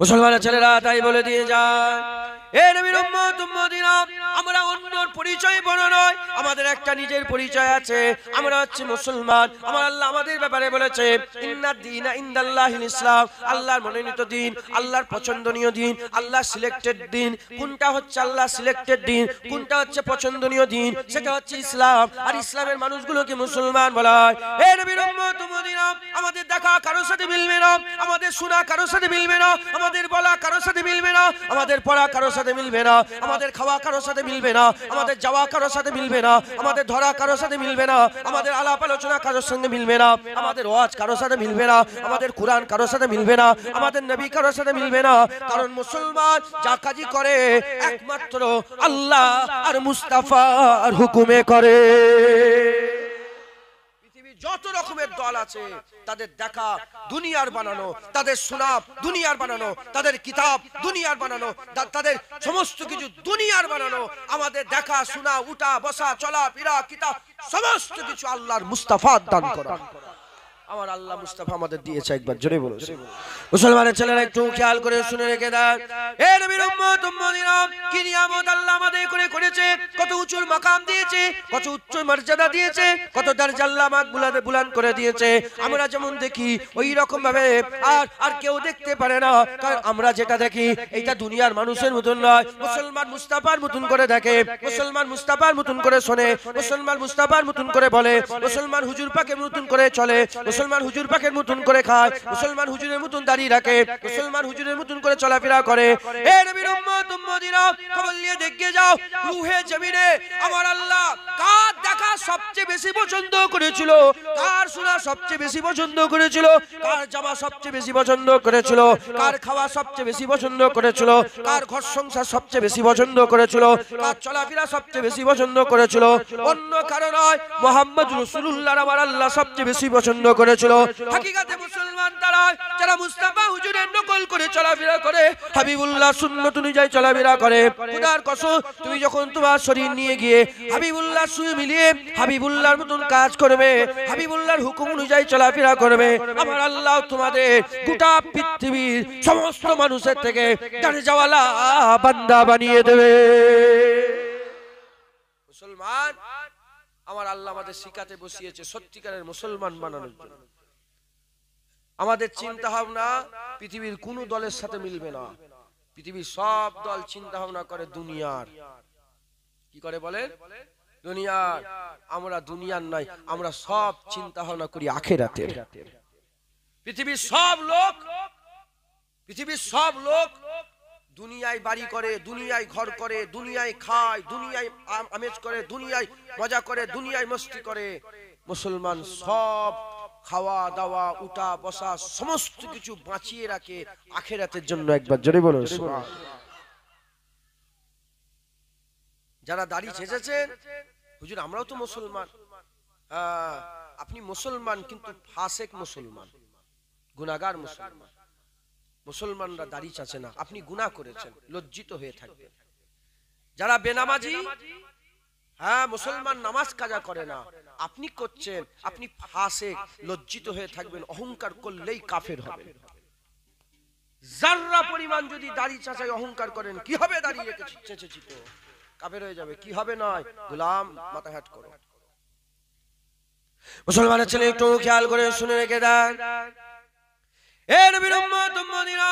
মুসলমানের ছেলেরা তাই বলে দিয়ে যায়, এ নবীর উম্মত উম্মতিরা, আমরা অন্যর পরিচয় বড় নয়, আমাদের একটা নিজের পরিচয় আছে, আমরা হচ্ছে মুসলমান। আমার আল্লাহ আমাদের ব্যাপারে বলেছে, ইন্নাদ দীনা ইনদাল্লাহিল ইসলাম, আল্লাহর মনোনীত দিন, আল্লাহর পছন্দনীয় দিন, আল্লাহ সিলেক্টেড দিন। কোনটা হচ্ছে আল্লাহ সিলেক্টেড দিন, কোনটা হচ্ছে পছন্দনীয় দিন, সেটা হচ্ছে ইসলাম। আর ইসলামের মানুষগুলোকে মুসলমান বলা হয়। এ নবীর উম্মত উম্মতিরা, আমাদের দেখা কারোর সাথে মিলবে না, আমাদের শোনা কারোর সাথে মিলবে না, আমাদের বলা কারোর সাথে মিলবে না, আমাদের পড়া কারোর সাথে মিলবে না, আমাদের খাওয়া কারোর সাথে মিলবে না, আমাদের যাওয়া কারোর সাথে মিলবে না, আমাদের ধরা কারোর সাথে মিলবে না, আমাদের আলাপ আলোচনা কারোর সঙ্গে মিলবে না, আমাদের ওয়াজ কারোর সাথে মিলবে না, আমাদের কুরআন কারোর সাথে মিলবে না, আমাদের নবী কারোর সাথে মিলবে না। কারণ মুসলমান যা কাজই করে একমাত্র আল্লাহ আর মুস্তাফার হুকুমে করে। যত রকমের দল আছে, তাদের দেখা দুনিয়ার বানানো, তাদের শোনা দুনিয়ার বানানো, তাদের কিতাব দুনিয়ার বানানো, তাদের সমস্ত কিছু দুনিয়ার বানানো। আমাদের দেখা শোনা, উঠা বসা চলা ফিরা কিতাব সমস্ত কিছু আল্লাহর মুস্তাফার দান করা। আমার আল্লাহ মুস্তাফা আমাদের দিয়েছে, একবার জোরে বলো। মুসলমানের ছেলেরা একটু খেয়াল করে শুনে রেখে দেন, এ নবীর উম্মত উম্মতিরা, কি নিয়ামত আল্লাহ আমাদের করে করেছে, কত উঁচু মাকাম দিয়েছে, কত উচ্চ মর্যাদা দিয়েছে, কত দরজা আল্লাহ আমাকে বুলন্দ করে দিয়েছে। আমরা যেমন দেখি ওই রকম ভাবে আর কেউ দেখতে পারে না, কারণ আমরা যেটা দেখি এটা দুনিয়ার মানুষের মতন নয়। মুসলমান মুস্তাফার মতন করে দেখে, মুসলমান মুস্তাফার মতন করে শোনে, মুসলমান মুস্তাফার মতন করে বলে, মুসলমান হুজুর পাকের মতন করে চলে, মুসলমান হুজুর পাকের মতন করে খায়, মুসলমান হুজুরের মতন দাঁড়িয়ে রাখে, মুসলমান হুজুরের মতন করে চলাফেরা করে। এ নবীর উম্মত উম্মতিরা, খবর নিয়ে দেখে যাও, রুহে জমিনে আমার আল্লাহ কার দেখা সবচেয়ে বেশি পছন্দ করেছিল, কার শোনা সবচেয়ে বেশি পছন্দ করেছিল, কার জামা সবচেয়ে বেশি পছন্দ করেছিল, কার খাওয়া সবচেয়ে বেশি পছন্দ করেছিল, কার ঘর সংসার সবচেয়ে বেশি পছন্দ করেছিল, কার চলাফেরা সবচেয়ে বেশি পছন্দ করেছিল। অন্য কারণ নয়, মুহাম্মদ রাসূলুল্লাহ আমার আল্লাহ সবচেয়ে বেশি পছন্দ করেছিল। হাকিকাতে মুসলমান তারা যারা মুস্তাফা হুজুরের নকল করে চলাফেরা করে, হাবিবুল্লাহ সুন্নাত অনুযায়ী চলাফেরা করে। খোদার কসম, তুমি যখন তোমার শরীর নিয়ে গিয়ে হাবিবুল্লাহ সঙ্গে মিলিয়ে হাবিবুল্লাহর মতন কাজ করবে, হাবিবুল্লাহর হুকুম অনুযায়ী চলাফেরা করবে, আমার আল্লাহ তোমাদের গোটা পৃথিবীর সমস্ত মানুষের থেকে দরজাওয়ালা বান্দা বানিয়ে দেবে। মুসলমান আমার আল্লাহ আমাদের শিখাতে বসিয়েছে সত্যিকারের মুসলমান বানানোর জন্য। আমাদের চিন্তা ভাবনা পৃথিবীর কোন দলের সাথে মিলবে না। পৃথিবীর সব দল চিন্তা ভাবনা করে দুনিয়ার, কি করে বলেন? দুনিয়ার। আমরা দুনিয়ার নাই, আমরা সব চিন্তা ভাবনা করি আখিরাতের। পৃথিবীর সব লোক দুনিয়ায় বাড়ি করে, দুনিয়ায় ঘর করে, দুনিয়ায় খায়, দুনিয়ায় আমেজ করে, দুনিয়ায় মজা করে, দুনিয়ায় মস্তি করে। মুসলমান সব খাওয়া দাওয়া উঠা বসা সমস্ত কিছু বাঁচিয়ে রাখে আখিরাতের জন্য। একবার জোরে বলুন সুবহানাল্লাহ। যারা দাড়ি ছেঁচেছেন, হুজুর আমরাও তো মুসলমান। আপনি মুসলমান কিন্তু ফাসেক মুসলমান, গুনাহগার মুসলমান। মুসলমানরা দাড়ি চাচে না, আপনি গুনাহ করেছেন, লজ্জিত হয়ে থাকবেন। যারা বেনামাজি, মুসলমান নামাজ কাজা করে না, আপনি করছেন, আপনি ফাসেক, লজ্জিত হয়ে থাকবেন। অহংকার করলেই কাফের হবেন। যারা পরিমাণ যদি দাড়ি চাচাই অহংকার করেন, কি হবে? দাড়ি রেখে চেঁচেছি তো, কাফের হয়ে যাবে। কি হবে? নয়, গোলাম মাথা হাট করো। মুসলমানের ছেলে একটু খেয়াল করে শুনে রেখে দেন, এ নবীর উম্মত উম্মতিরা,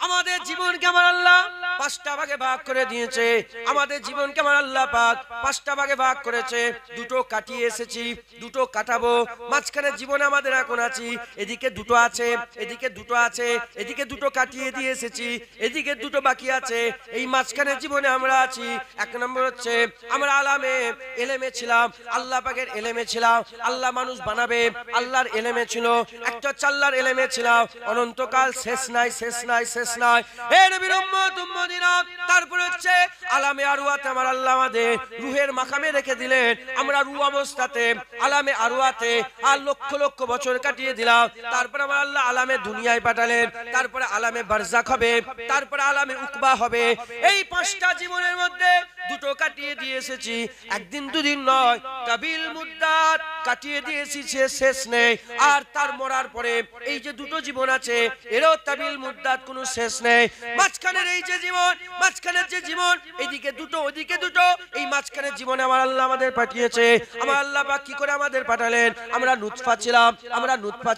আমাদের জীবনকে আমার আল্লাহ পাঁচটা ভাগে ভাগ করে দিয়েছে। আমাদের জীবনকে আমার আল্লাহ পাক পাঁচটা ভাগে ভাগ করেছে। দুটো কাটিয়ে এসেছি, দুটো কাটাবো। মাঝখানে জীবনে আমাদের এখন আছি, এদিকে দুটো আছে, এদিকে দুটো আছে, এদিকে দুটো কাটিয়ে দিয়ে এসেছি, এদিকে দুটো বাকি আছে। এই মাঝখানে জীবনে আমরা আছি। এক নম্বর হচ্ছে আমরা আলামে এলেমে ছিলাম, আল্লাহ পাকের এলেমে ছিলাম। আল্লাহ মানুষ বানাবে, আল্লাহর এলেমে ছিল। একটা হচ্ছে আল্লাহর এলেমে ছিলাম, অনন্তকাল, শেষ নাই, শেষ নাই, শেষ নাই। এ নবীর উম্মত উম্মত উম্মতিরা, তারপরে হচ্ছে আলামে আরওয়াতে আমার আল্লাহ আমাদের রূহের মাকামে রেখে দিলেন। আমরা রূহ অবস্থাতে আলামে আরওয়াতে আর লক্ষ লক্ষ বছর কাটিয়ে দিলাম। তারপরে আমার আল্লাহ আলামে দুনিয়ায় পাঠালেন, তারপরে আলামে বারজাখ হবে, তারপরে আলামে উকবা হবে। এই পাঁচটা জীবনের মধ্যে দুটো কাটিয়ে দিয়ে এসেছি, একদিন দুদিন নয়, তাবিল মুদ্দাত কাটিয়ে দিয়েছি, শেষ নেই। আর তার মরার পরে এই যে দুটো জীবন আছে, এরও তাবিল মুদ্দাত কোনো শেষ নেই। মাঝখানের এই যে জীবন, মাঝখানের যে জীবন, এইদিকে দুটো ওদিকে দুটো, এই মাঝখানের জীবনে আমার আল্লাহ আমাদের পাঠিয়েছে। আমার আল্লাহ পাক কি করে আমাদের পাঠালেন? আমরা নুতফা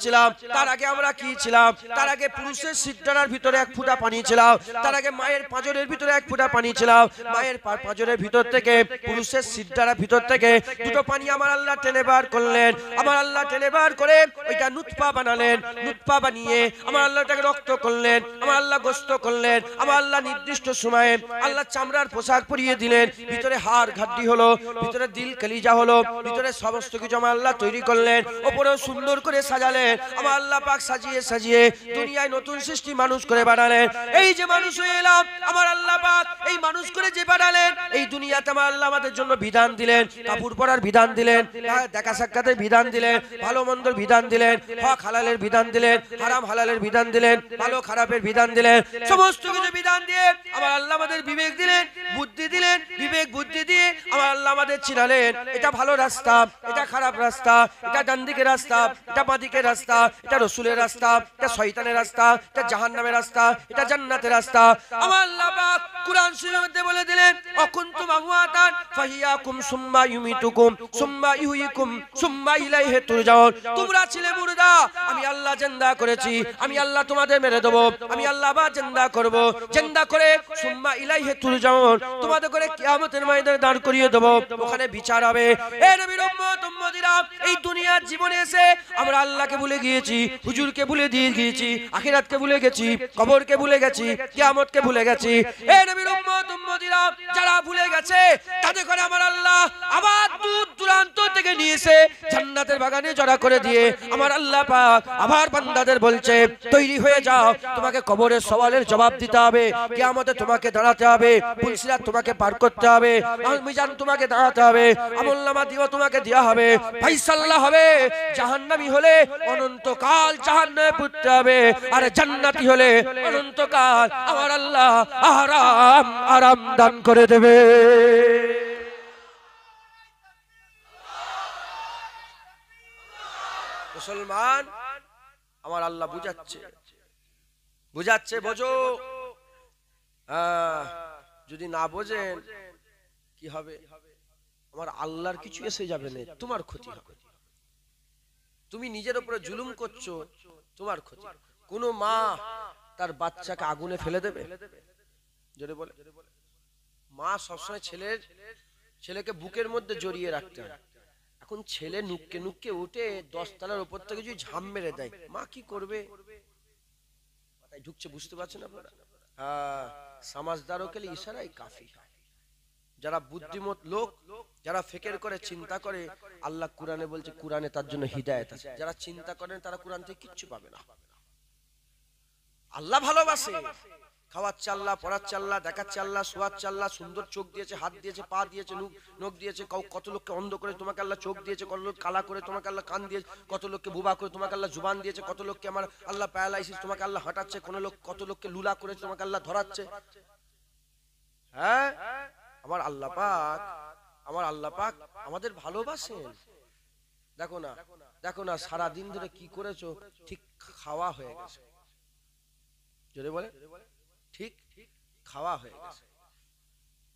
ছিলাম, তার আগে আমরা কি ছিলাম? তার আগে পুরুষের সিদ্ধারার ভিতরে এক ফোঁটা পানি ছিলাম, তার আগে মায়ের পাঁজরের ভিতরে এক ফোঁটা পানি ছিলাম। মায়ের পাঁজরের ভিতর থেকে, পুরুষের সিদ্ধারার ভিতর থেকে দুটো পানি আমার আল্লাহ টেনে বার করলেন। আমার আল্লাহ টেনে বার করে ওইটা নুতফা বানালেন। নুতফা বানিয়ে আমার আল্লাহটাকে রক্ত করলেন, আমার আল্লাহ গোশত করলেন। আমার আল্লাহ নির্দিষ্ট সময়ে আল্লাহ চামড়ার পোশাক পরিয়ে দিলেন, ভিতরে হাড় ঘাড্ডি হলো, ভিতরে দিল কলিজা হলো, ভিতরে সমস্ত কিছু আমার আল্লাহ তৈরি করলেন। ওপরেও সুন্দর করে সাজালেন। আমার আল্লাহ পাক সাজিয়ে সাজিয়ে দুনিয়ায় নতুন সৃষ্টি মানুষ করে বানালেন। এই যে মানুষ হয়ে এলাম, আমার আল্লাহ পাক এই মানুষ করে যে বানালেন, এই দুনিয়াতে আমার আল্লাহ আমাদের জন্য বিধান দিলেন, কাপড় পরার বিধান দিলেন, দেখা সাক্ষাতের বিধান দিলেন, ভালো মন্দর বিধান দিলেন, হক হালালের বিধান দিলেন, হারাম হালালের বিধান দিলেন, ভালো খারাপের বিধান দিলেন। সমস্ত কিছু বিধান দিয়ে আমার আল্লাহ আমাদের বিবেক দিলেন, বুদ্ধি দিলেন। বিবেক বুদ্ধি দিয়ে আমার আল্লাহ আমাদের চিনালেন, এটা ভালো রাস্তা, এটা খারাপ রাস্তা, এটা ডান দিকের রাস্তা, এটা বাঁ দিকের রাস্তা, এটা রসুলের রাস্তা, এটা শয়তানের রাস্তা, এটা জাহান্নামের রাস্তা, এটা জান্নাতের রাস্তা। আমার আল্লাহ পাক কুরআন শরীফের মধ্যে বলে দিলেন, অকুনতুম আমওয়াতান ফাহিয়াকুম সুম্মা ইউমিতুকুম সুম্মা ইহয়িকুম সুম্মা ইলাইহি তুরজাউন। তোমরা ছিলে মুর্দা, আমি আল্লাহ জিন্দা করেছি, আমি আল্লাহ তোমাদের মেরে দেব, আমি আল্লাহ আবার জিন্দা করব, জিন্দা করে সুম্মা ইলাইহি তুরজাউন, তোমাদের করে কিয়ামতের ময়দানে দাঁড় করিয়ে দেব, ওখানে বিচার হবে। এ নবীর উম্মত উম্মতিরা, এই দুনিয়ার জীবনে এসে আমরা আল্লাহকে ভুলে গিয়েছি, হুজুরকে ভুলে দিয়ে গিয়েছি, আখিরাতকে ভুলে গেছি, কবরকে ভুলে গেছি, কিয়ামতকে ভুলে গেছি। এ নবীর উম্মত উম্মতিরা, যারা ভুলে গেছে তাদের করে আমার আল্লাহ আবার দূর দূরান্ত থেকে নিয়ে এসে জান্নাতের বাগানে জড়া করে দিয়ে আমার আল্লাহ পাক আবার বান্দাদের বলছে, তৈরি হয়ে যাও, তোমাকে কবরের সওয়ালের জবাব দিতে হবে, কিয়ামতে তোমাকে দাঁড়াতে হবে, পুলসিরাত তোমাকে পার করতে হবে, মিজান তোমাকে দাঁড়াতে হবে, আমলনামা দিও তোমাকে দেয়া হবে, ফাইসাল্লাহ হবে। জাহান্নামী হলে অনন্তকাল জাহান্নামে পড়তে হবে, আর জান্নাতি হলে অনন্তকাল আমার আল্লাহ আরাম আরাম দান করে দেবে। মুসলমান, আমার আল্লাহ বুঝাচ্ছে, বোঝো। যদি না বোঝেন কি হবে? আমার আল্লাহর কিছু এসে যাবে না, তোমার ক্ষতি হবে। তুমি নিজের উপরে জুলুম করছো, তোমার ক্ষতি। কোন মা তার বাচ্চাকে আগুনে ফেলে দেবে? জোরে বলে। মা সবসময় ছেলেকে বুকের মধ্যে জড়িয়ে রাখতে হয়। এখন ছেলে নুক্কে নুক্কে উঠে 10 তলার উপর থেকে যদি ঝাম মেরে দেয়, মা কি করবে? মাথায় ঢুকছে, বুঝতে পারছেন আপনারা? সমাজদারও কে লিয়ে ইশারাই কাফি। যারা বুদ্ধিমত লোক, যারা ফিকির করে চিন্তা করে, আল্লাহ কুরআনে বলছে, কুরআনে তার জন্য হিদায়াত আছে। যারা চিন্তা করেন তারা কুরআন থেকে কিচ্ছু পাবে না। আল্লাহ ভালোবাসে, খাওয়াচ্ছে আল্লাহ, পড়াচ্ছে আল্লাহ, দেখাচ্ছে আল্লাহ, শোয়াচ্ছে আল্লাহ, সুন্দর চোখ দিয়েছে, হাত দিয়েছে, পা দিয়েছে, নখ দিয়েছে। কত লোককে অন্ধ করে তোমাকে আল্লাহ চোখ দিয়েছে, কত লোক কালা করে তোমাকে আল্লাহ কান দিয়েছে, কত লোককে বুবা করে তোমাকে আল্লাহ জুবান দিয়েছে, কত লোককে আমার আল্লাহ প্যারালাইসিস তোমাকে আল্লাহ হাঁটাচ্ছে, কত লোককে লুলা করে তোমাকে আল্লাহ ধরাচ্ছে। হ্যাঁ, আমার আল্লাহ পাক আমাদের ভালোবাসেন। দেখো না সারা দিন ধরে কি করেছো, ঠিক খাওয়া হয়ে গেছে। জোরে বলে, ঠিক খাওয়া হয়ে গেছে।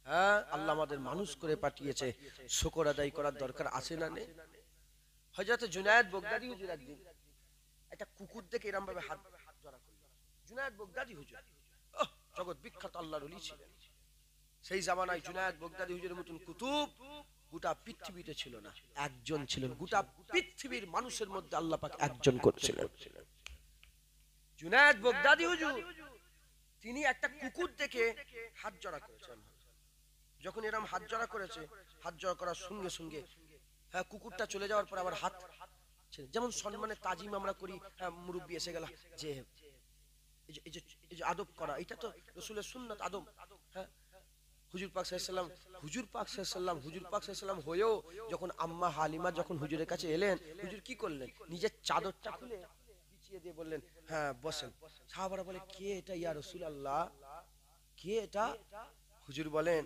হ্যাঁ, আল্লাহ আমাদের মানুষ করে পাঠিয়েছে, শুকর আদায় করার দরকার আছে না নেই? হযরত জুনায়েদ বগদাদি হুজুর একদিন একটা কুকুর দেখে এরকম ভাবে হাত জড়া করলেন। জুনায়েদ বগদাদি হুজুর জগৎ বিখ্যাত আল্লাহর ওলি ছিলেন। সেই জামানায় জুনায়েদ বগদাদি হুজুরের মতন কুতুব গোটা পৃথিবীতে ছিল না, একজন ছিলেন। গোটা পৃথিবীর মানুষের মধ্যে আল্লাহ পাক একজন করছিলেন, জুনায়েদ বগদাদি হুজুর। তিনি একটা কুকুর দেখে হাত জড়া করেছেন। যখন এরকম হাত জড়া করেছে, হাত জড়া করার সঙ্গে সঙ্গে হ্যাঁ, কুকুরটা চলে যাওয়ার পর আবার হাত, যেমন সম্মানের তাজিম আমরা করি, মুরব্বী এসে গেল, যে আদব করা, এটা তো রাসূলের সুন্নাত আদব। হ্যাঁ, হুজুর পাক সাল্লাল্লাহু আলাইহি ওয়াসাল্লাম হয়েও যখন আম্মা হালিমা যখন হুজুরের কাছে এলেন, হুজুর কি করলেন? নিজের চাদরটা খুলে বিছিয়ে দিয়ে বললেন, হ্যাঁ বসেন। সাহাবারা বলে, কে এটা ইয়া রাসূলুল্লাহ, কে এটা? হুজুর বলেন,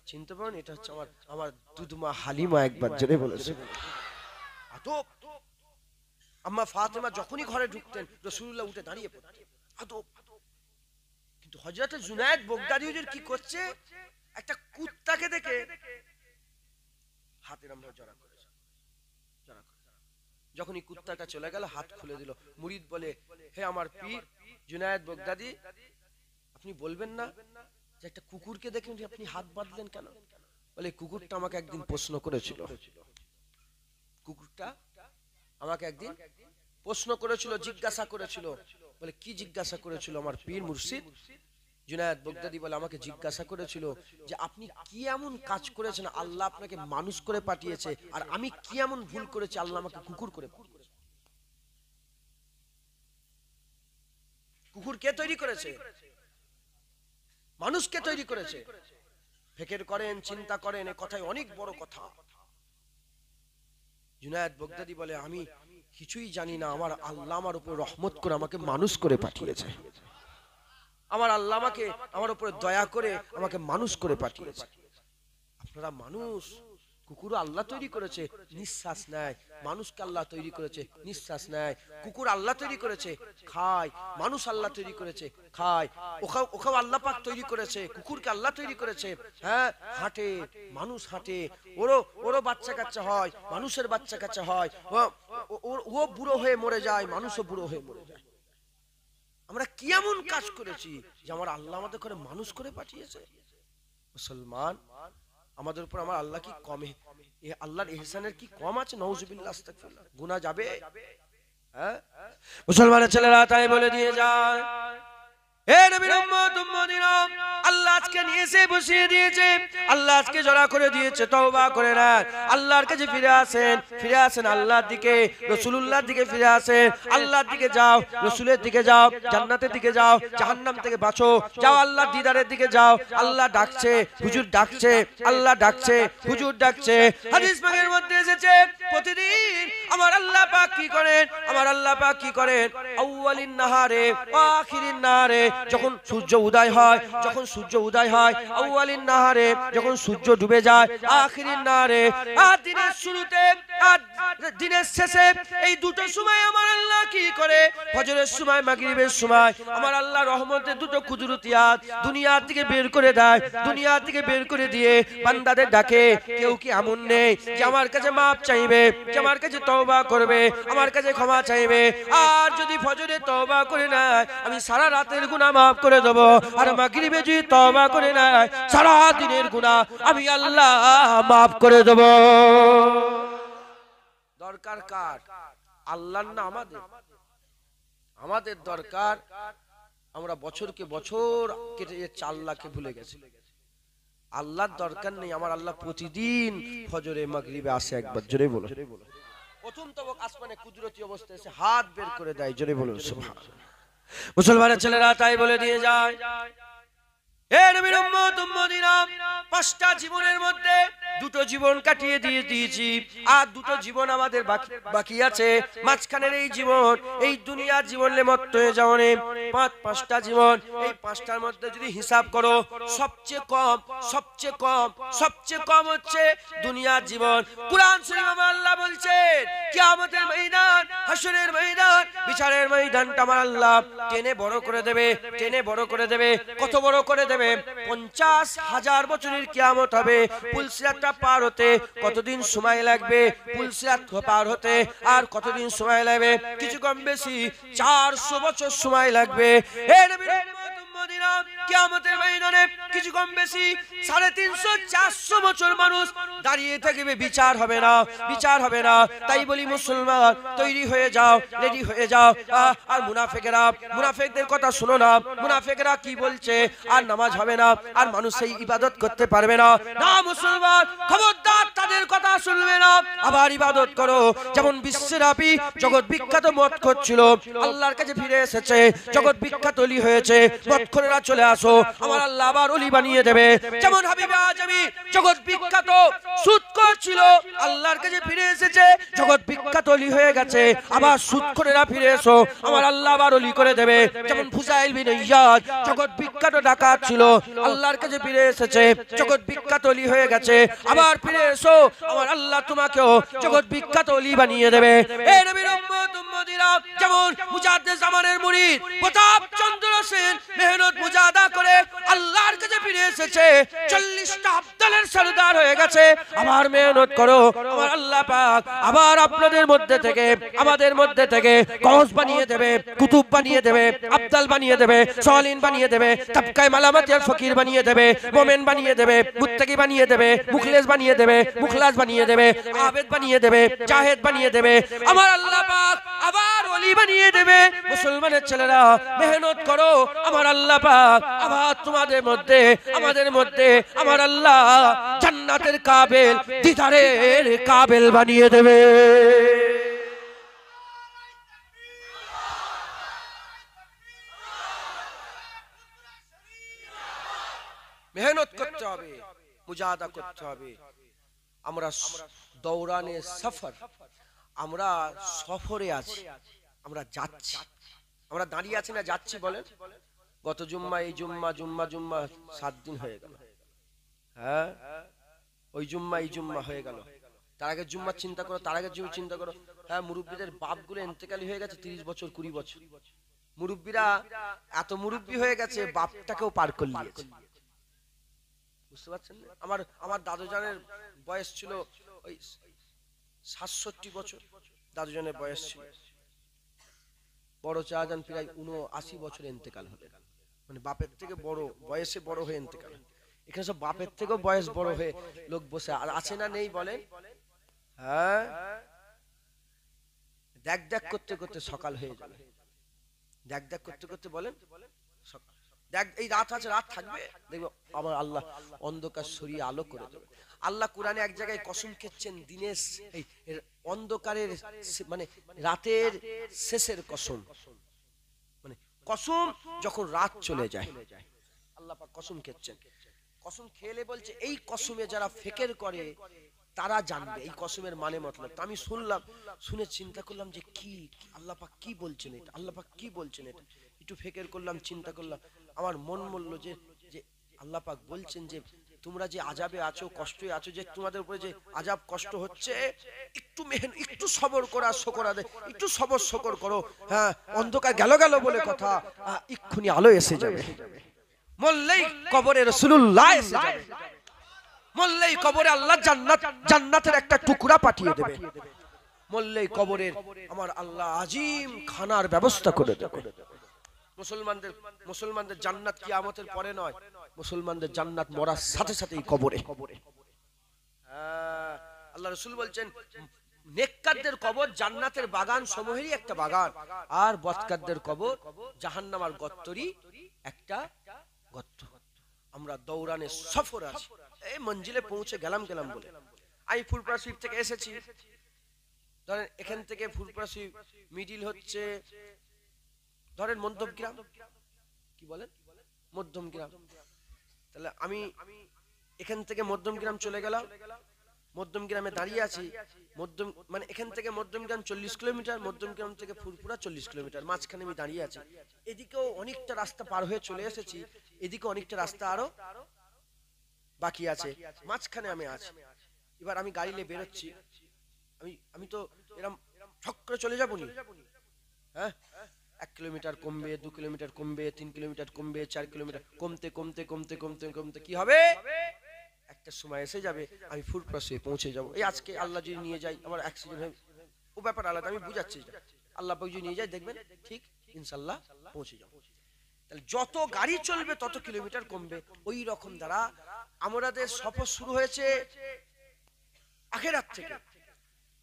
চিনতে পারেন? এটা হচ্ছে আমার দুধমা হালিমা। একবার জেনে বলেছে আদব। আম্মা ফাতেমা যখনই ঘরে ঢুকতেন রাসূলুল্লাহ উঠে দাঁড়িয়ে পড়তেন, আদব। কিন্তু হযরত জুনায়েদ বগদাদী হুজুর কি করছে? একটা কুত্তাকে দেখে হাতের আমরা জড়া করেছে। যখনই কুত্তাটা চলে গেল হাত খুলে দিল। মুরিদ বলে, হে আমার পীর জুনায়েদ বগদাদী, আপনি বলবেন না যে একটা কুকুরকে দেখে আপনি হাত বাঁধলেন কেন? বলে, কুকুরটা আমাকে একদিন প্রশ্ন করেছিল, কুকুরটা আমাকে একদিন প্রশ্ন করেছিল, জিজ্ঞাসা করেছিল। বলে, কি জিজ্ঞাসা করেছিল? আমার পীর মুর্শিদ জুনায়েদ বগদাদী বলে, আমাকে জিজ্ঞাসা করেছিল যে আপনি কি এমন কাজ করেছেন, আল্লাহ আপনাকে মানুষ করে পাঠিয়েছে, আর আমি কি এমন ভুল করেছি, আল্লাহ আমাকে কুকুর করে পাঠিয়েছে। কুকুর কে তৈরি করেছে? মানুষকে তৈরি করেছে। ফিকির করেন, চিন্তা করেন, এই কথাই অনেক বড় কথা। জুনায়েদ বগদাদী বলে, আমি কিছুই জানি না, আমার আল্লাহ আমার উপর রহমত করে আমাকে মানুষ করে পাঠিয়েছে। আমার আল্লাহ আমাকে আমার উপরে দয়া করে আমাকে মানুষ করে পাঠিয়েছে। আপনারা মানুষ, কুকুর আল্লাহ তৈরি করেছে, নিঃশ্বাস নেয়। মানুষকে আল্লাহ তৈরি করেছে, নিঃশ্বাস নেয়। কুকুর আল্লাহ তৈরি করেছে, খায়। মানুষ আল্লাহ তৈরি করেছে, খায়। ওখাও আল্লাহ পাক তৈরি করেছে, কুকুরকে আল্লাহ তৈরি করেছে। হ্যাঁ, হাঁটে, মানুষ হাঁটে, ওরও বাচ্চা কাচ্চা হয়, মানুষের বাচ্চা কাচ্চা হয়। ও বুড়ো হয়ে মরে যায়, মানুষও বুড়ো হয়ে মরে যায়। আমরা কি এমন কাজ করেছি যে আমার আল্লাহ আমাদের করে মানুষ করে পাঠিয়েছে? মুসলমান, আমাদের উপর আমার আল্লাহ কি কমে? আল্লাহর ইহসানের কি কম আছে? নাউজুবিল্লাহ, আস্তাগফিরুল্লাহ। গুনাহ যাবে? হ্যাঁ, মুসলমানের ছেলেরা তাই বলে দিয়ে যায়, হে নবীর উম্মত উম্মতিরা, আল্লাহ আজকে নিয়ে এসে বসিয়ে দিয়েছে, আল্লাহ আজকে জড়া করে দিয়েছে। তওবা করে নেন, আল্লাহর কাছে ফিরে আসেন, আল্লাহর দিকে, রাসূলুল্লাহর দিকে ফিরে আসেন। আল্লাহর দিকে যাও, রাসূলের দিকে যাও, জান্নাতের দিকে যাও, জাহান্নাম থেকে বাঁচো, যাও আল্লাহর দিদারের দিকে যাও। আল্লাহ ডাকছে, হুজুর ডাকছে, আল্লাহ ডাকছে, হুজুর ডাকছে। হাদিস পাকের মধ্যে এসেছে, প্রতিদিন আমার আল্লাহ পাক কি করেন? আমার আল্লাহ পাক কি করেন? আউয়ালিন নাহারে ওয়া আখিরিন নাহারে, যখন সূর্য উদয় হয়, আউয়ালিন নাহারে যখন সূর্য ডুবে যায়, আখিরিন নাহারে আর দিনের শুরুতে আর দিনের শেষে, এই দুটো সময় আমার আল্লাহ কি করে? ফজরের সময়, মাগরিবের সময় আমার আল্লাহ রহমতের দুটো কুদরতিয়াত দুনিয়ার থেকে বের করে দেয়। দুনিয়ার থেকে বের করে দিয়ে বান্দাদের ডাকে, কেউ কি এমন নেই যে আমার কাছে মাপ চাইবে, যে আমার কাছে তওবা করবে, আমার কাছে ক্ষমা চাইবে? আর যদি ফজরে তওবা করে নেয়, আমি সারা রাতের গুনাহ মাফ করে দেব। আর মাগরিবে যদি তওবা করে নেয়, সারা দিনের গুনাহ আমি আল্লাহ মাফ করে দেব। দরকার কার? আল্লাহর না আমাদের? আমাদের দরকার, আমরা বছরকে বছর কেটে 4 লাখে ভুলে গেছি। আল্লাহর দরকার নেই। আমার আল্লাহ প্রতিদিন ফজরে মাগরিবে আসে একবার। জোরে বলো। প্রথম তবক আসমানে কুদরতি অবস্থায় এসে হাত বের করে দেয়। জোরে বলুন সুবহানাল্লাহ। মুসলমানের ছেলেরা তাই বলে দিয়ে যায়, হে নবীর উম্মত উম্মতিরা, 5টা জীবনের মধ্যে 2টো জীবন কাটিয়ে দিয়ে দিয়েছি, আর 2টো জীবন আমাদের বাকি আছে। মাঝখানের এই জীবন, এই দুনিয়ার জীবনে মত্ত হয়ে যাওয়া নেই। 5টা জীবন, এই 5টার মধ্যে যদি হিসাব করো, সবচেয়ে কম হচ্ছে দুনিয়ার জীবন। কুরআন শরীফে আমার আল্লাহ বলছেন, কিয়ামতের ময়দান, হাসরের ময়দান, বিচারের ময়দানটা আমার আল্লাহ টেনে বড় করে দেবে। কত বড় করে দেবে? 50,000 বছরের কিয়ামত হবে। পুলসিরাতটা পার হতে কতদিন সময় লাগবে? পুলসিরাত পার হতে আর কতদিন সময় লাগবে? কিছু কম বেশি 400 বছর সময় লাগবে। হে নবীর উম্মত উম্মতিরা, কিয়ামতের ময়দানে কিছু কম বেশি 350-400 বছর মানুষ দাঁড়িয়ে থাকবে, বিচার হবে না। তাই বলি মুসলমান, তৈরি হয়ে যাও, রেডি হয়ে যাও। আর মুনাফিকদের কথা শুনো না। মুনাফিকরা কি বলছে? আর নামাজ হবে না, আর মানুষ সেই ইবাদত করতে পারবে না। না মুসলমান, খবরদার তাদের কথা শুনবে না, আবার ইবাদত করো। যেমন বিশ্বব্যাপী জগৎ বিখ্যাত মদখোর ছিল, আল্লাহর কাছে ফিরে এসেছে, জগৎ বিখ্যাত ওলি হয়েছে, মদখোরেরা চলে আসো, আমার আল্লাহ আবার ওলি বানিয়ে দেবে। যেমন হাবিবে আজমি জগৎ বিখ্যাত সুদখোর ছিল, আল্লাহর কাছে ফিরে এসেছে, জগৎ বিখ্যাত ওলি হয়ে গেছে, আবার সুদখোরেরা ফিরে এসো, আমার আল্লাহ আবার ওলি করে দেবে। যেমন ফুজাইল বিন ইয়াদ জগৎ বিখ্যাত ডাকাত ছিল, আল্লাহর কাছে ফিরে এসেছে, জগৎ বিখ্যাত ওলি হয়ে গেছে, আবার ফিরে এসো, আমার আল্লাহ তোমাকেও জগৎ বিখ্যাত ওলি বানিয়ে দেবে। এই নবীর উম্মত উম্মতিরা যেমন মুজাদ্দেদ জামানের মুরিদ প্রতাপ চন্দ্র সেন মেহনত মুজাহাদা করে আল্লাহর কাছে ফিরে এসেছে, 40টা আফদালের সরদার হয়ে গেছে, আবার মেহনত করো, আমার আল্লাহ পাক আবার আপনাদের মধ্যে থেকে আমাদের মধ্যে থেকে গওস বানিয়ে দেবে, কুতুব বানিয়ে দেবে, আফদাল বানিয়ে দেবে, সালিন বানিয়ে দেবে, তাবকায়ে মালামাতিয়ার ফকির বানিয়ে দেবে, মোমেন বানিয়ে দেবে, মুত্তাকি বানিয়ে দেবে, মুখলেস বানিয়ে দেবে, মুখলাস বানিয়ে দেবে, আবেদ বানিয়ে দেবে, জাহেদ বানিয়ে দেবে, আমার আল্লাহ পাক আবার ওলি বানিয়ে দেবে। মুসলমানের ছেলেরা মেহনত করো, আমার আল্লাহ পাক আবার তোমাদের মধ্যে আমাদের মধ্যে আমার আল্লাহ জান্নাতের কাবেল দিদারের কাবেল বানিয়ে দেবে। মেহনত করতে হবে, মুজাহাদা করতে হবে। আমরা দৌরানে সফর, আমরা সফরে আছি, আমরা যাচ্ছি, আমরা দাঁড়িয়ে আছি না যাচ্ছি বলেন? গত জুম্মা এই জুম্মা জুম্মা জুম্মা 7 দিন হয়ে গেল, হ্যাঁ ওই জুম্মা এই জুম্মা হয়ে গেল, তার আগে জুম্মা চিন্তা করো, তার আগে জুম্মা চিন্তা করো। হ্যাঁ মুরব্বীদের বাপগুলো ইন্তেকালি হয়ে গেছে 30 বছর 20 বছর, মুরব্বীরা এত মুরব্বী হয়ে গেছে বাপটাকেও পার করে নিয়েছে, বুঝতে পারছেন? আমার দাদুজানের বয়স ছিল ওই 67 বছর, দাদুজানের বয়স ছিল। বড় চাচাজান প্রায় 79 বছরে ইন্তেকাল হলো, মানে বাপের থেকে বড় বয়সে বড় হয়ে ইন্তেকাল। এখানে সব বাপের থেকেও বয়স বড় হয়ে লোক বসে আছে না নেই বলেন? হ্যাঁ দেখ দেখ করতে করতে সকাল হয়ে যাবে, দেখ দেখ করতে করতে বলেন সকাল। দেখ এই রাত আছে, রাত থাকবে, দেখবো আমার আল্লাহ অন্ধকার সরিয়ে আলো করে দেবে। আল্লাহ কোরআনে এক জায়গায় কসম খেচ্ছেন দিনের এই অন্ধকারের মানে রাতের শেষের কসম, মানে কসম যখন রাত চলে যায় আল্লাহ পাক কসম খেচ্ছেন। কসম খেলে বলছে এই কসমে যারা ফিকির করে তারা জানবে এই কসমের মানে মতলব। তো আমি শুনলাম, শুনে চিন্তা করলাম যে কি আল্লাহ পাক কি বলছেন এটা, আল্লাহ পাক কি বলছেন এটা, একটু ফিকির করলাম, চিন্তা করলাম, আমার মন বলল যে আল্লাহ পাক বলছেন যে তোমরা যে আযাবে আছো, কষ্টে আছো, যে তোমাদের উপরে যে আযাব কষ্ট হচ্ছে, একটু একটু সবর করা শুকর আদায়, একটু সবর শুকর করো। হ্যাঁ অন্ধকার গেল গেল বলে কথা, এক্ষুনি আলো এসে যাবে। মরলেই কবরে রাসূলুল্লাহ এসে যাবে, মরলেই কবরে আল্লাহ জান্নাতের একটা টুকরা পাঠিয়ে দেবে, মরলেই কবরের আমার আল্লাহ আজিম খানার ব্যবস্থা করে দেবে। মুসলমানদের জান্নাত কিয়ামতের পরে নয়, মুসলমানদের জান্নাত মরার সাথে সাথেই কবরে। আল্লাহ রাসূল বলছেন নেককারদের কবর জান্নাতের বাগান সমূহেরই একটা বাগান, আর বদকারদের কবর জাহান্নামের গর্তরই একটা গর্ত। আমরা দৌরানে সফর আছি, এই মঞ্জিলে পৌঁছে গেলাম বলে। আমি ফুলপুরা শরীফ থেকে এসেছি, ধরেন এখান থেকে ফুলপুরা শরীফ মিডিল হচ্ছে ধরেন মধ্যমগ্রাম, কি বলেন মধ্যমগ্রাম, তাহলে আমি এখান থেকে মধ্যমগ্রাম চলে গেলাম, মধ্যমগ্রামে দাঁড়িয়ে আছি, মানে এখান থেকে মধ্যমগ্রাম 40 কিলোমিটার, মধ্যমগ্রাম থেকে ফুলপুরা 40 কিলোমিটার, মাঝখানে আমি দাঁড়িয়ে আছি। এদিকেও অনেকটা রাস্তা পার হয়ে চলে এসেছি, এদিকে অনেকটা রাস্তা আরো বাকি আছে, মাঝখানে আমি আছি। এবার আমি গাড়ি নিয়ে বেরোচ্ছি, আমি তো এরকম ঠক করে চলে যাবো নি, হ্যাঁ 1 কিলোমিটার কমবে, 2 কিলোমিটার কমবে, 3 কিলোমিটার কমবে, 4 কিলোমিটার কমতে কমতে কমতে কমতে কমতে কি হবে, একটা সময় এসে যাবে আমি ফুলপুরা পৌঁছে যাবো। এই আজকে আল্লাহ যদি নিয়ে যায়, আমার অ্যাক্সিডেন্ট হয়, ও ব্যাপার আলাদা, আমি বুঝাচ্ছি, আল্লাহ পাক যদি নিয়ে যায় দেখবেন ঠিক ইনশাআল্লাহ পৌঁছে যাবো। তাহলে যত গাড়ি চলবে তত কিলোমিটার কমবে। ওই রকম দ্বারা আমাদের সফর শুরু হয়েছে আখিরাত থেকে,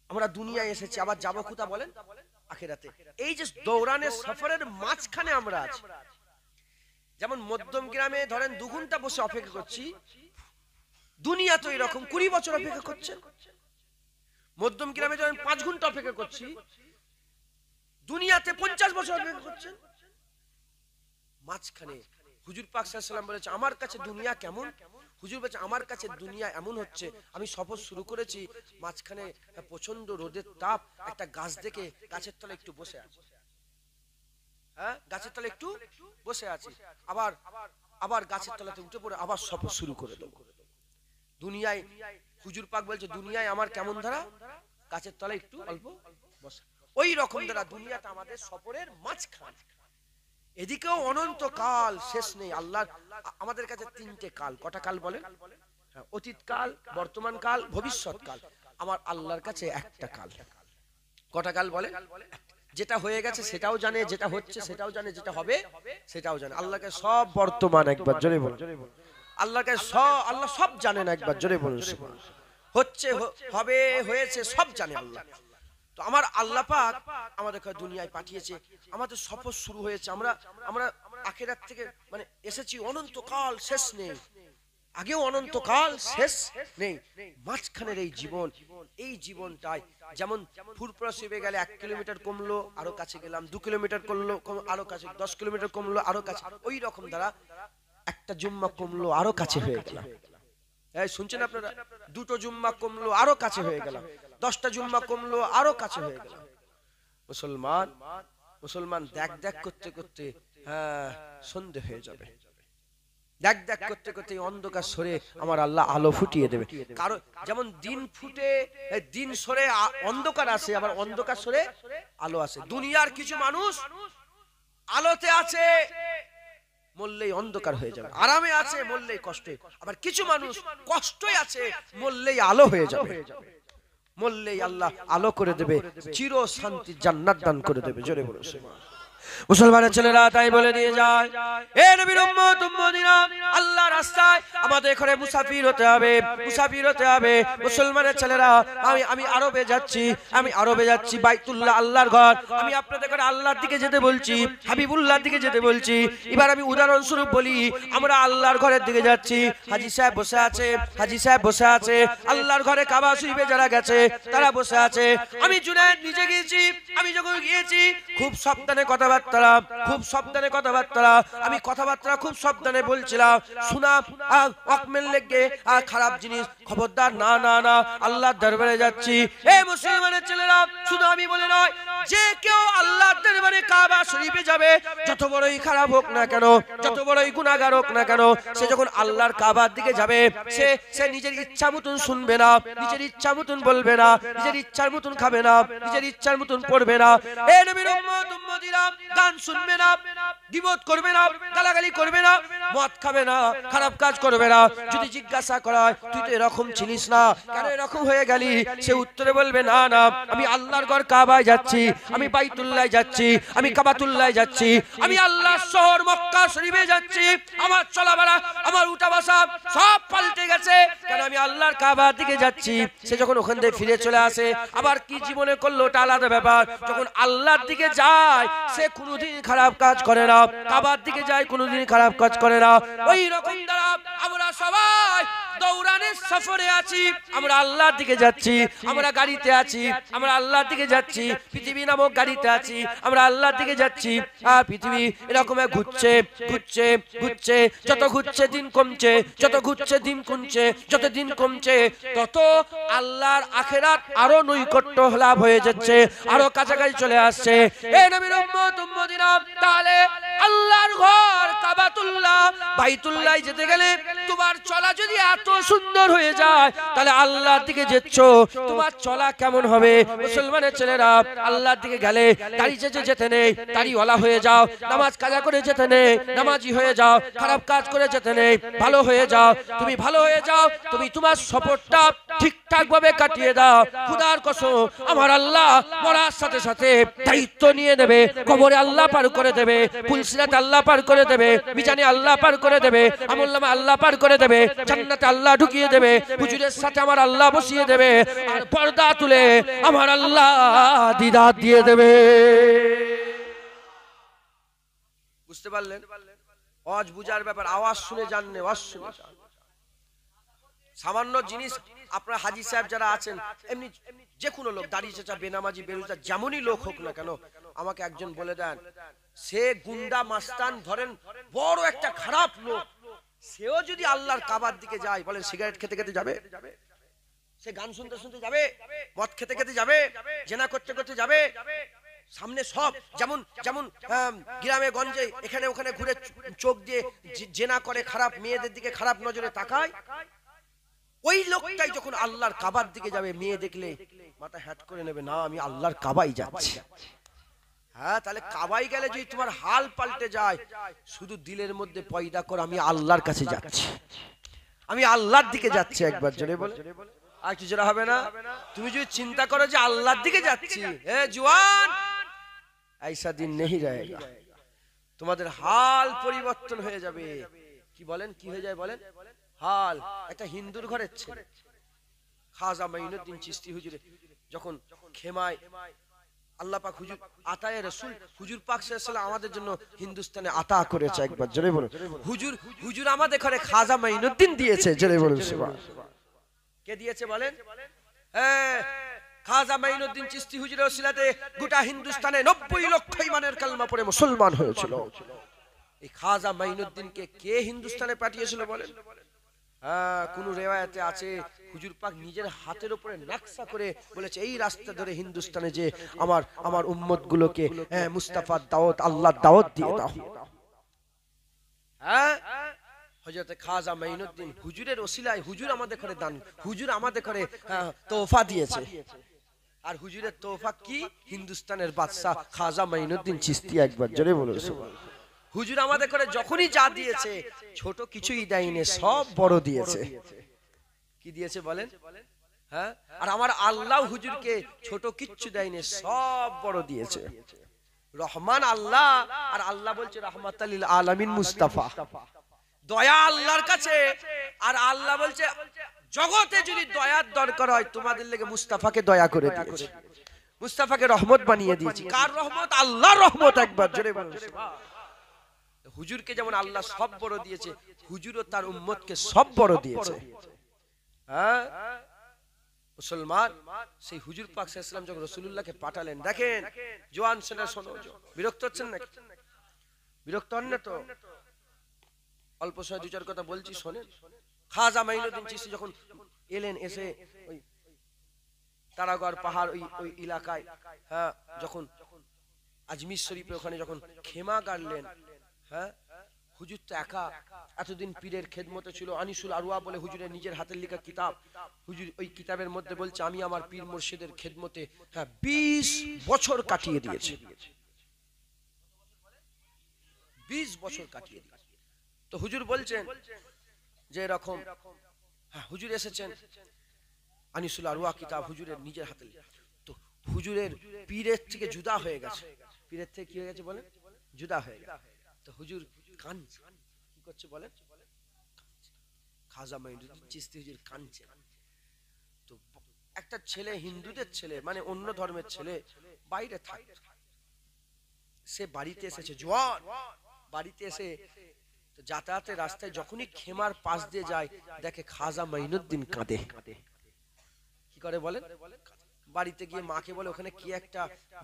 আমরা দুনিয়ায় এসেছি, আবার যাবো কোথা বলেন? আখিরাতে। এই যে দৌড়ানের সফরের মাঝখানে আমরা আছি, যেমন মধ্যমগ্রামে ধরেন 2 ঘন্টা বসে অপেক্ষা করছি, দুনিয়া তো এরকম 20 বছর অপেক্ষা করছেন, মধ্যম গ্রামে যখন 5 ঘন্টা অপেক্ষা করছি, দুনিয়াতে 50 বছর অপেক্ষা করছেন। মাঝখানে হুজুর পাক সাল্লাল্লাহু আলাইহি ওয়াসাল্লাম বলেছে আমার কাছে দুনিয়া কেমন, হুজুর বলেছে আমার কাছে দুনিয়া এমন হচ্ছে, আমি সফর শুরু করেছি, মাঝখানে প্রচন্ড রোদের তাপ, একটা গাছ দেখে গাছের তলায় একটু বসে আছি, হ্যাঁ গাছের তলায় একটু বসে আছি, আবার আবার গাছের তলাতে উঠে পড়ে আবার সফর শুরু করে দেবো। দুনিয়ায় হুজুর পাক বলছে দুনিয়ায় আমার কেমন ধারা, গাছের তলায় একটু অল্প বসা, ওই রকম ধারা দুনিয়াটা আমাদের সফরের মাঝখান। এদিকেও অনন্ত কাল, শেষ নেই। আল্লাহ আমাদের কাছে 3টে কাল, কটা কাল বলেন? অতীত কাল, বর্তমান কাল, ভবিষ্যৎ কাল। আমার আল্লাহর কাছে একটা কাল। কটা কাল বলে? যেটা হয়ে গেছে সেটাও জানে, যেটা হচ্ছে সেটাও জানে, যেটা হবে সেটাও জানে। আল্লাহকে সব বর্তমান, একবার জোরে বলুন আল্লাহকে সব, আল্লাহ সব জানেন, একবার জোরে বলুন। হচ্ছে, হবে, হয়েছে, সব জানে আল্লাহ। তো আমার আল্লাহ পাক আমাদেরকে দুনিয়ায় পাঠিয়েছে, আমাদের সফর শুরু হয়েছে। আমরা আমরা আখিরাত থেকে মানে এসেছি, অনন্তকাল শেষ নেই, আগেও অনন্তকাল শেষ নেই, মাঝখানের এই জীবন, এই জীবনটাই যেমন ফুরফুরা শিবে গেলে 1 কিলোমিটার কমলো আরো কাছে গেলাম, 2 কিলোমিটার কমলো আরো কাছে, 10 কিলোমিটার কমলো আরো কাছে, ওই রকম দ্বারা একটা জুম্মা কমলো আরো কাছে হয়ে গেলাম। এই শুনছেন আপনারা? 2টো জুম্মা কমলো আরো কাছে হয়ে গেলাম, 10টা জুম্মা কমলো আরো কাছে হয়ে গেলাম। মুসলমান মুসলমান দেখ দেখ করতে করতে হ্যাঁ সন্ধে হয়ে যাবে, দেখ দেখ করতে করতে অন্ধকার সরে আমার আল্লাহ আলো ফুটিয়ে দেবে। কারণ যেমন দিন ফুটে, দিন সরে অন্ধকার আসে, আবার অন্ধকার সরে আলো আসে। দুনিয়ার কিছু মানুষ আলোতে আছে, মরলেই অন্ধকার হয়ে যাবে, আরামে আছে মরলেই কষ্ট, আবার কিছু মানুষ কষ্টই আছে মরলেই আলো হয়ে যাবে, মরলেই আল্লাহ আলো করে দেবে, চির শান্তি জান্নাত দান করে দেবে। জোরে বলুন সুবহানাল্লাহ। মুসলমানের ছেলেরা তাই বলে দিয়ে যায়, এ নবীর উম্মত উম্মতিরা, আল্লাহর রাস্তায় আমাদের এখানে মুসাফির হতে হবে, মুসাফির হতে হবে। মুসলমানের ছেলেরা, আমি আরবে যাচ্ছি, আমি আরবে যাচ্ছি, বাইতুল্লাহ আল্লাহর ঘর, আমি আপনাদের করে আল্লাহর দিকে যেতে বলছি, হাবিবুল্লাহর দিকে যেতে বলছি। এবার আমি উদাহরণস্বরূপ বলি, আমরা আল্লাহর ঘরের দিকে যাচ্ছি, হাজী সাহেব বসে আছে, হাজী সাহেব বসে আছে, আল্লাহর ঘরে কাবা শরীফে যারা গেছে তারা বসে আছে। আমি জুনায়েদ নিজে গিয়েছি, আমি যখন গিয়েছি খুব সাবধানে কথাবার্তা, খুব সাবধানে কথাবার্তা, আমি কথাবার্তা খুব সাবধানে বলছিলাম, শোনা ওয়াকমেন লেগে খারাপ জিনিস, খবরদার, না না না, আল্লাহর দরবারে যাচ্ছি। এই মুসলমানের ছেলেরা, শুধু আমি বলে নয়, যে কেউ আল্লাহর দরবারে কাবা শরীফে যাবে, যত বড়ই খারাপ হোক না কেন, যত বড়ই গুনাহগার হোক না কেন, সে যখন আল্লাহর কাবার দিকে যাবে, সে নিজের ইচ্ছা মতন শুনবে না, নিজের ইচ্ছা মতন বলবে না, নিজের ইচ্ছার মতন খাবে না, নিজের ইচ্ছার মতন পড়বে না। এই নবীর উম্মত উম্মতিরা, গান শুনবে না, গীবত করবে না, গালাগালি করবে না, মদ খাবে না, খারাপ কাজ করবে না। যদি জিজ্ঞাসা করা হয় তুই তো এরকম ছিলিস না, কেন এরকম হয়ে গেলি, সে উত্তরে বলবে না না, আমি আল্লাহর ঘর কাবায় যাচ্ছি, আমি বাইতুল্লাহ যাচ্ছি, আমি কাবাতুল্লাহ যাচ্ছি, আমি আল্লাহর শহর মক্কা শরীফে যাচ্ছি। আমার চলাফেরা, আমার উঠা বসা সব পাল্টে গেছে, কেন আমি আল্লাহর কাবার দিকে যাচ্ছি। সে যখন ওখান থেকে ফিরে চলে আসে, আবার কি জীবনে করলো ওটা আলাদা ব্যাপার। যখন আল্লাহর দিকে যায়, সে কোনোদিন খারাপ কাজ করে না, কাবার দিকে যায় কোনোদিন খারাপ কাজ করে না। ওই রকম দ্বারা আমরা সবাই দৌড়ানের সফরে আছি, আমরা আল্লাহর দিকে যাচ্ছি, আমরা গাড়িতে আছি, আমরা আল্লাহর দিকে যাচ্ছি, পৃথিবী নামক গাড়িতে আছি, আমরা আল্লাহর দিকে যাচ্ছি। আর পৃথিবী এরকম ঘুরছে ঘুরছে ঘুরছে, যত ঘুরছে দিন কমছে, যত ঘুরছে দিন কমছে, যত দিন কমছে তত আল্লাহর আখিরাত আরো নৈকট্য লাভ হয়ে যাচ্ছে, আরো কাছাকাছি চলে আসছে। এই নবীর উম্মত উম্মতিরা, তাহলে আল্লাহর ঘর কাবাতুল্লাহ বাইতুল্লাহ যেতে গেলে তোমার চলা যদি এত সুন্দর হয়ে যায়, তাহলে আল্লাহর দিকে যাচ্ছ, তোমার চলা কেমন হবে? মুসলমানের ছেলেরা, আল্লাহর দিকে গেলে দাড়ি চেঁচে যেতে নেই, দাড়িওয়ালা হয়ে যাও, নামাজ কাজা করে যেতে নেই, নামাজি হয়ে যাও, খারাপ কাজ করে যেতে নেই, ভালো হয়ে যাও। তুমি ভালো হয়ে যাও, তুমি তোমার সফরটা ঠিকঠাক ভাবে কাটিয়ে দাও। খোদার কসম, আমার আল্লাহ মরার সাথে সাথে দায়িত্ব নিয়ে নেবে, কবরে আল্লাহ পার করে দেবে, পুলসিরাত আল্লাহ পার করে দেবে, মিজানে আল্লাহ পার করে দেবে, আমলনামা আল্লাহ পার করে দেবে, জান্নাতে আল্লাহ ঢুকিয়ে দেবে, হুজুরের সাথে আমার আল্লাহ বসিয়ে দেবে, আর পর্দা তুলে আমার আল্লাহ দিদার দিয়ে দেবে। বুঝতে পারলেন? আওয়াজ বুঝার ব্যাপার, আওয়াজ শুনে জাননে, আওয়াজ শুনে জান। সামান্য জিনিস আপনার হাজী সাহেব যারা আছেন, এমনি যে কোনো লোক, দাঁড়িয়ে চাচা, বেনামাজি, বেরোজগার, যেমনই লোক হোক না কেন, আমাকে একজন বলে দেন, সে গুন্ডা মাস্তান ধরেন বড় একটা খারাপ লোক, সেও যদি আল্লাহর কাবার দিকে যায়, বলেন সিগারেট খেতে খেতে যাবে, সে গান শুনতে শুনতে যাবে, মদ খেতে খেতে যাবে, জেনা করতে করতে যাবে, সামনে সব যেমন যেমন গ্রামে গঞ্জে এখানে ওখানে ঘুরে চোখ দিয়ে জেনা করে, খারাপ মেয়েদের দিকে খারাপ নজরে তাকায়, ওই লোকটাই যখন আল্লাহর কাবার দিকে যাবে, মেয়ে দেখলে মাথা হ্যাট করে নেবে, না আমি আল্লাহর কাবাই যাচ্ছি। হ্যাঁ, তাহলে কাবাই গেলে যদি তোমার হাল পাল্টে যায়, শুধু দিলের মধ্যে পয়দা কর আমি আল্লাহর কাছে যাচ্ছি, আমি আল্লাহর দিকে যাচ্ছি, একবার জোরে বলে, আর কিছু জোরে হবে না। তুমি যদি চিন্তা করো যে আল্লাহর দিকে যাচ্ছি, এ জওয়ান, ऐसा दिन नहीं रहेगा, তোমাদের হাল পরিবর্তন হয়ে যাবে। কি বলেন, কি হয়ে যায় বলেন? হাল। একটা হিন্দুর ঘরের ছেলে, খাজা মাইনুদ্দিন চিশতি হুজুরে যখন খেমায় আল্লাহ পাক হুজুর আতায়ে রাসূল হুজুর পাক সাল্লাল্লাহু আলাইহি ওয়াসাল্লাম আমাদের জন্য হিন্দুস্তানে আতা করেছে, একবার জোরে বলুন হুজুর আমাদের ঘরে খাজা মাইনুদ্দিন দিয়েছে, জোরে বলুন সুবহানাল্লাহ। কে দিয়েছে বলেন? খাজা মাইনুদ্দিন চিশতি হুজুরের ওসিলাতে গোটা হিন্দুস্তানে 90 লক্ষ ইমানের কালমা পড়ে মুসলমান হয়েছিল। এই খাজা মাইনুদ্দিনকে কে হিন্দুস্তানে পাঠিয়েছিল বলেন? কোন রিওয়ায়াতে আছে হুজুর পাক নিজের হাতের উপরে নকশা করে বলেছে, এই রাস্তা ধরে হিন্দুস্তানে যে আমার উম্মত গুলোকে মুস্তাফার দাওয়াত, আল্লাহর দাওয়াত দিয়ে দাও। হযরত খাজা মাইনুদ্দিন হুজুরের ওসিলায় হুজুর আমাদের করে দান, হুজুর আমাদের করে তোহফা দিয়েছে। আর হুজুরের তোহফা কি? হিন্দুস্তানের বাদশা খাজা মাইনুদ্দিন চিশতি, একবার জোরে বলুন সুবহানাল্লাহ। হুজুর আমাদের করে যখনই যা দিয়েছে, ছোট কিছুই দেয়নি, সব বড় দিয়েছে। কি দিয়েছে বলেন? হ্যাঁ, আর আমার আল্লাহ হুজুরকে ছোট কিচ্ছু দেয়নি, সব বড় দিয়েছে। রহমান আল্লাহ, আর আল্লাহ বলছে রাহমাতাল লিল আলামিন মুস্তাফা, দয়া আল্লাহর কাছে, আর আল্লাহ বলছে জগতে যদি দয়ার দরকার হয় তোমাদের লেগে মুস্তাফাকে দয়া করে দিয়েছি, মুস্তাফাকে রহমত বানিয়ে দিয়েছি। কার রহমত? আল্লাহর রহমত, একবার জোরে বলুন সুবহানাল্লাহ। হুজুরকে যেমন আল্লাহ সব বড় দিয়েছে, হুজুরও তার উম্মতকে সব বড় দিয়েছে। হ্যাঁ মুসলমান, সেই হুজুর পাক সাল্লাল্লাহু আলাইহি ওয়াসাল্লাম যখন রাসূলুল্লাহকে পাঠালেন, দেখেন জওয়ান ছেলে শোনো, বিরক্ত হচ্ছেন নাকি? বিরক্ত হন না তো? অল্প সময় দু চার কথা বলছি শোনেন। খাজা মাইনুদ্দিন চিশতি যখন এলেন, এসে ওই তারাগড় পাহাড় ওই এলাকায়, হ্যাঁ, যখন আজমির শরীফে ওখানে যখন খেমা গাড়লেন, হ্যাঁ, হুজুর তো একা, এতদিন পীরের খেদমতে ছিল। আনিসুল আরওয়া বলে হুজুরের নিজের হাতের লেখা কিতাব, হুজুর ওই কিতাবের মধ্যে বলছে আমি আমার পীর মুর্শিদের খেদমতে 20 বছর কাটিয়ে দিয়েছি, 20 বছর কাটিয়ে দিয়েছি। তো হুজুর বলছেন যে এরকম, হ্যাঁ, হুজুর এসেছেন, আনিসুল আরওয়া কিতাব হুজুরের নিজের হাতে। তো হুজুরের পীরের থেকে জুদা হয়ে গেছে, পীরের থেকে কি হয়ে গেছে বলেন? জুদা হয়ে গেছে। তো হুজুর কাঁদছে, কি করছে বলেন? খাজা মাইনুদ্দিন চিশতি হুজুর কাঁদছে। তো একটা ছেলে, হিন্দুদের ছেলে, মানে অন্য ধর্মের ছেলে, বাইরে থাকে, সে বাড়িতে এসেছে, জওয়ান বাড়িতে এসে যাতায়াতের রাস্তায় যখনই খেমার পাশ দিয়ে যায়, দেখে খাজা মাইনুদ্দিন কাঁদে। কি করে বলেন? বাড়িতে গিয়ে মাকে বলে ওখানে কি একটা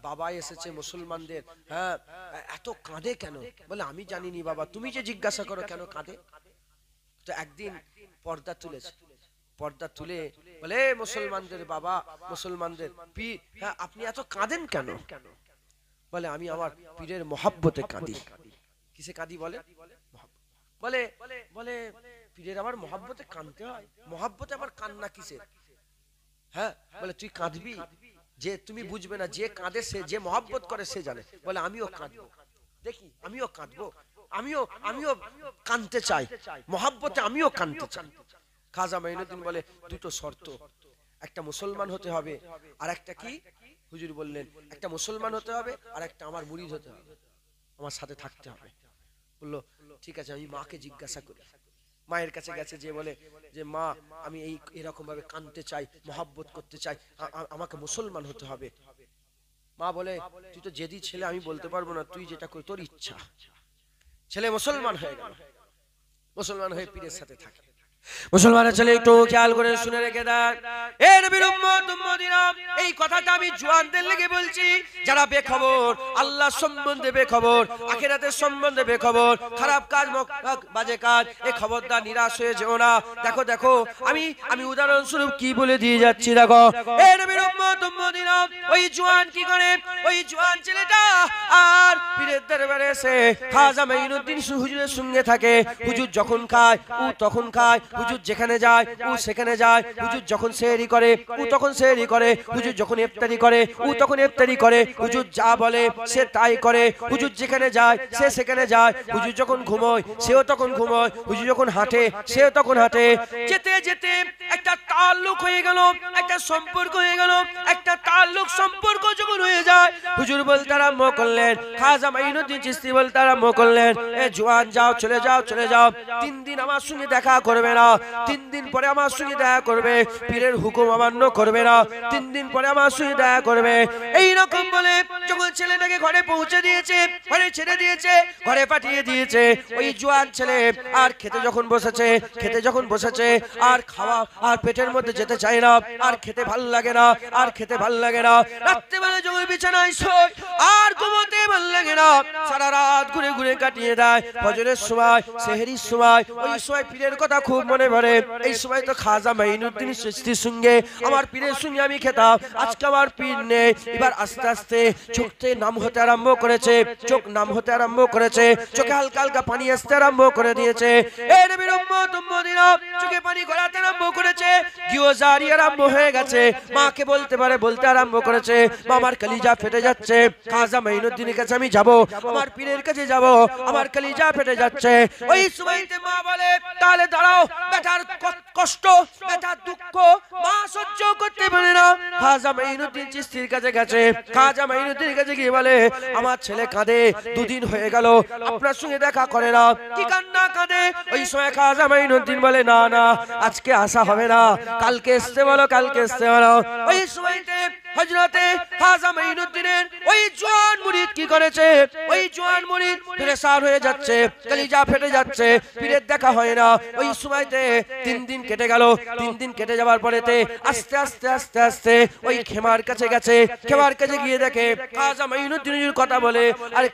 বাবা এসেছে মুসলমানদের, হ্যাঁ, এত কাঁদে কেন? বলে আমি জানিনি বাবা, তুমি যে জিজ্ঞাসা করো কেন কাঁদে। তো একদিন পর্দা তুলেছে, পর্দা তুলে বলে মুসলমানদের বাবা, মুসলমানদের পীর, হ্যাঁ, আপনি এত কাঁদেন কেন? বলে আমি আমার পীরের মহব্বতে কাঁদি। কিসে কাঁদি বলে? বলে বলে পীরের আবার মহব্বতে কাঁদতে হয়? মহব্বতে আবার কান্না কিসের? হ্যাঁ, বলে তুই কাঁদবি, যে তুমি বুঝবে না, যে কাঁদে সে, যে মহব্বত করে সে জানে। বলে আমিও কাঁদবো, দেখি আমিও কাঁদবো, আমিও কাঁদতে চাই, মহব্বতে আমিও কাঁদতে চাই। খাজা মাইনুদ্দিন বলে দুটো শর্ত, একটা মুসলমান হতে হবে, আর একটা কি? হুজুর বললেন একটা মুসলমান হতে হবে, আর একটা আমার মুরিদ হতে হবে, আমার সাথে থাকতে হবে। বললো ঠিক আছে, আমি মাকে জিজ্ঞাসা করি। মায়ের কাছে গেছে, যে বলে যে মা আমি এরকম ভাবে কাঁদতে চাই, মহব্বত করতে চাই, আমাকে মুসলমান হতে হবে। মা বলে তুই তো জেদি ছেলে, আমি বলতে পারবো না, তুই যেটা করি তোর ইচ্ছা। ছেলে মুসলমান হয়ে গেল, মুসলমান হয়ে পীরের সাথে থাকে। মুসলমানের ছেলে একটু খেয়াল করে শুনে রেখে দেন, এ নবীর উম্মত উম্মতিরা, এই কথাটা আমি জওয়ানদের লেগে বলছি যারা বেখবর, আল্লাহ সম্বন্ধে বেখবর, আখিরাতের সম্বন্ধে বেখবর, খারাপ কাজ বাজে কাজ, এই খবরদার নিরাশ হয়ে যেও না। দেখো দেখো আমি উদাহরণস্বরূপ কি বলে দিয়ে যাচ্ছি, দেখো এ নবীর উম্মত উম্মতিরা, ওই জওয়ান কি করে, ওই জওয়ান ছেলেটা আর পীরের দরবারে এসে খাজা মাইনুদ্দিন হুজুরের সঙ্গে থাকে। হুজুর যখন খায় ও তখন খায়, হুজুর যেখানে যায় ও সেখানে যায়, হুজুর যখন সেহরি করে ও তখন সেহরি করে, হুজুর যখন ইফতারি করে ও তখন ইফতারি করে, হুজুর যা বলে সে তাই করে, হুজুর যেখানে যায় সে সেখানে যায়, হুজুর যখন ঘুমোয় সেও তখন ঘুমোয়, হুজুর যখন হাঁটে সেও তখন হাঁটে। যেতে যেতে একটা তাল্লুক হয়ে গেল, একটা সম্পর্ক হয়ে গেল, একটা তাল্লুক সম্পর্ক যখন হয়ে যায়, হুজুর বলতে আরম্ভ করলেন, খাজা মাইনুদ্দিন চিশতি বলতে আরম্ভ করলেন, এ জওয়ান যাও, চলে যাও, চলে যাও, 3 দিন আমার সঙ্গে দেখা করবে না, 3 দিন পরে আমার সঙ্গে দেখা করবে, পীরের হুকুম অমান্য করবে না, 3 দিন পরে আমার সঙ্গে দেখা করবে। এই রকম বলে যখন ছেলেটাকে ঘরে পৌঁছে দিয়েছে, ঘরে ছেড়ে দিয়েছে, ঘরে পাঠিয়ে দিয়েছে, ওই জওয়ান ছেলে আর খেতে যখন বসেছে আর খাওয়া আর পেটের মধ্যে যেতে চায় না, আর খেতে ভাল লাগে না, আর খেতে ভাল লাগে না, রাত্রেবেলা যখন বিছানায় শোয় আর ঘুমোতে ভাল লাগে না, সারা রাত ঘুরে ঘুরে কাটিয়ে দেয়, ফজরের সময় সেহরির সময় ওই সময় পীরের কথা খুব মনে পড়ে, এই সময় তো খাজা মাইনুদ্দিন চিশতির সঙ্গে আমার পীরের সঙ্গে আমি খেতাম, আজকে আমার পীর নেই। এবার আস্তে আস্তে চোখে নাম হতে আরম্ভ করেছে, চোখ নাম হতে আরম্ভ করেছে, চোখে হালকা হালকা পানি আসতে আরম্ভ করে দিয়েছে, এই নবীর উম্মত উম্মতিরা চোখে পানি গড়াতে আরম্ভ করেছে, গিওজারি আরম্ভ হয়ে গেছে, মাকে বলতে আরম্ভ করেছে, আমার কলিজা ফেটে যাচ্ছে, খাজা মাইনুদ্দিনের কাছে আমি যাব, আমার পীরের কাছে যাব, আমার কলিজা ফেটে যাচ্ছে। ওই সময়তে মা বলে, তাহলে দাঁড়াও, বেটার কষ্ট, বেটার দুঃখ মা সহ্য করতে পারে না, খাজা মাইনুদ্দিন চিশতির কাছে গেছে, খাজা মাইনুদ্দিনের কাছে গিয়ে বলে, আমার ছেলে কাঁদে, 2 দিন হয়ে গেল আপনার সঙ্গে দেখা করে না, কি কান্না কাঁদে। ওই সময় খাজা মাইনুদ্দিন বলে, না না আজকে আসা হবে না, কালকে আসতে বলো, কালকে আসতে বলো। ওই সময়তে হযরতে খাজা মাইনুদ্দিনের ওই জওয়ান মুরিদ কি করেছে, ওই জওয়ান মুরিদ পেরেশান হয়ে যাচ্ছে, কলিজা ফেটে যাচ্ছে, পীরের দেখা হয় না। ওই সময়তে 3 দিন কেটে গেল, 3 দিন কেটে যাওয়ার পরেতে আস্তে আস্তে আস্তে আস্তে ওই খেমার কাছে গেছে, খেমার কাছে গিয়ে দেখে খাজা মাইনুদ্দিনের কথা বলে, আর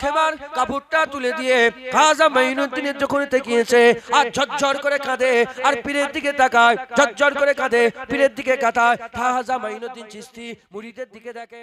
খেমার কাপড়টা তুলে দিয়ে খাজা মাইনুদ্দিনের যখন তাকিয়েছে আর ঝরঝর করে কাঁদে, আর পীরের দিকে তাকায়, ঝরঝর করে কাঁদে, পীরের দিকে কাঁদায়, খাজা মাইনুদ্দিন চিশতি মুরিদের দিকে দেখে।